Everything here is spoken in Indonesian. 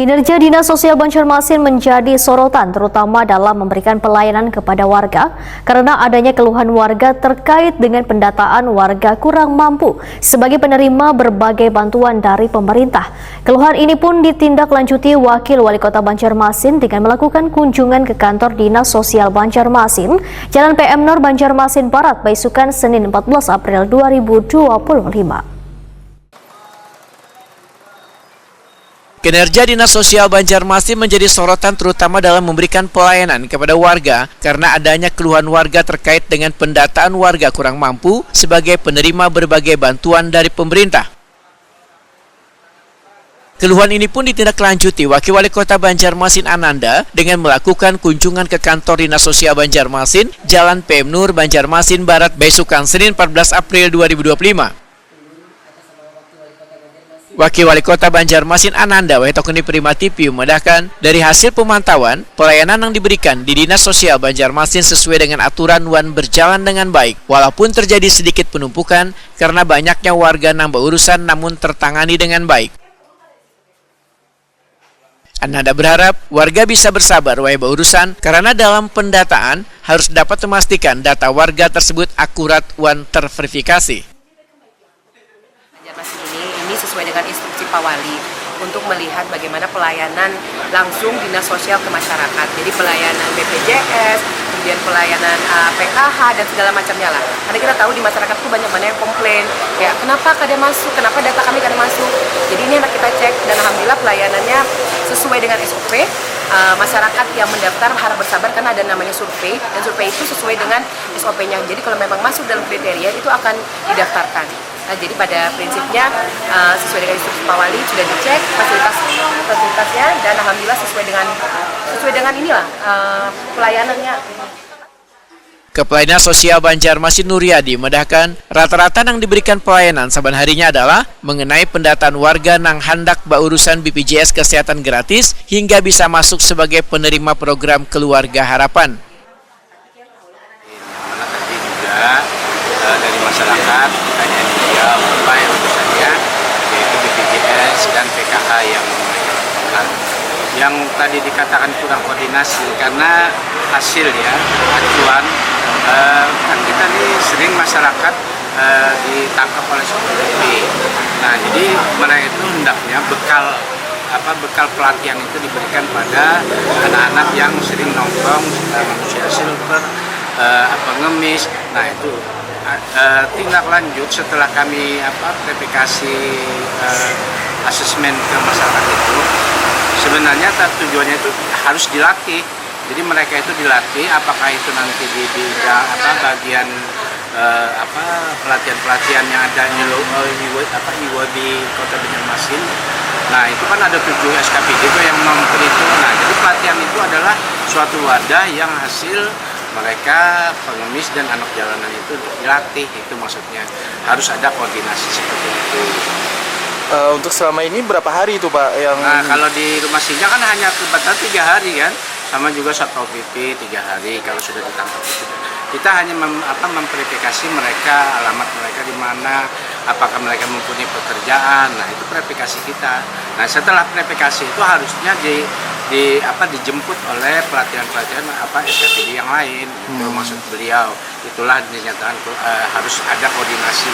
Kinerja Dinas Sosial Banjarmasin menjadi sorotan terutama dalam memberikan pelayanan kepada warga karena adanya keluhan warga terkait dengan pendataan warga kurang mampu sebagai penerima berbagai bantuan dari pemerintah. Keluhan ini pun ditindaklanjuti Wakil Wali Kota Banjarmasin dengan melakukan kunjungan ke kantor Dinas Sosial Banjarmasin, Jalan PM Nur Banjarmasin Barat, Baisukan, Senin 14 April 2025. Kinerja Dinas Sosial Banjarmasin menjadi sorotan terutama dalam memberikan pelayanan kepada warga karena adanya keluhan warga terkait dengan pendataan warga kurang mampu sebagai penerima berbagai bantuan dari pemerintah. Keluhan ini pun ditindaklanjuti Wakil Wali Kota Banjarmasin Ananda dengan melakukan kunjungan ke kantor Dinas Sosial Banjarmasin, Jalan PM Nur Banjarmasin Barat, Baisukan, Senin 14 April 2025. Wakil Wali Kota Banjarmasin Ananda Wahitokuni Prima TV memedahkan dari hasil pemantauan, pelayanan yang diberikan di Dinas Sosial Banjarmasin sesuai dengan aturan dan berjalan dengan baik, walaupun terjadi sedikit penumpukan karena banyaknya warga nambah urusan namun tertangani dengan baik. Ananda berharap warga bisa bersabar wahai urusan karena dalam pendataan harus dapat memastikan data warga tersebut akurat dan terverifikasi. Ini sesuai dengan instruksi Pak Wali untuk melihat bagaimana pelayanan langsung dinas sosial ke masyarakat. Jadi pelayanan BPJS, kemudian pelayanan PKH dan segala macamnya lah. Karena kita tahu di masyarakat tuh banyak yang komplain, ya kenapa kada masuk, kenapa data kami kada masuk. Jadi ini yang kita cek dan alhamdulillah pelayanannya sesuai dengan SOP. Masyarakat yang mendaftar harap bersabar karena ada namanya survei dan survei itu sesuai dengan SOP-nya. Jadi kalau memang masuk dalam kriteria itu akan didaftarkan. Nah, jadi pada prinsipnya sesuai dengan instruksi Pak Wali sudah dicek fasilitasnya dan alhamdulillah sesuai dengan inilah pelayanannya. Kepala Dinas Sosial Banjarmasin Nuryadi medahkan rata-rata yang diberikan pelayanan saban harinya adalah mengenai pendataan warga nang hendak urusan BPJS Kesehatan gratis hingga bisa masuk sebagai penerima program Keluarga Harapan. Tadi juga dari masyarakat hanya dia apa yang urusannya yaitu BPJS dan PKH yang mereka lakukan. Yang tadi dikatakan kurang koordinasi karena hasil ya acuan kan kita nih sering masyarakat ditangkap oleh Satpol PP. Nah jadi mereka itu hendaknya bekal pelatihan itu diberikan pada anak-anak yang sering nongkrong manusia silver ngemis. Nah itu tindak lanjut setelah kami verifikasi asesmen ke masyarakat itu sebenarnya tujuannya itu harus dilatih. Jadi mereka itu dilatih apakah itu nanti di bagian pelatihan-pelatihan yang ada di Kota Banjarmasin. Nah itu kan ada 7 SKPD itu yang memperhitung. Nah jadi pelatihan itu adalah suatu wadah yang hasil mereka pengemis dan anak jalanan itu dilatih, itu maksudnya harus ada koordinasi seperti itu. Untuk selama ini berapa hari itu Pak? Nah kalau di rumah singgah kan hanya kebetulan 3 hari kan, sama juga Satpol PP 3 hari kalau sudah ditangkap itu. Kita hanya memverifikasi mereka, alamat mereka di mana, apakah mereka mempunyai pekerjaan. Nah itu verifikasi kita. Nah setelah verifikasi itu harusnya dijemput oleh pelatihan-pelatihan SKPD yang lain. Itu maksud beliau. Itulah dinyatakan harus ada koordinasi.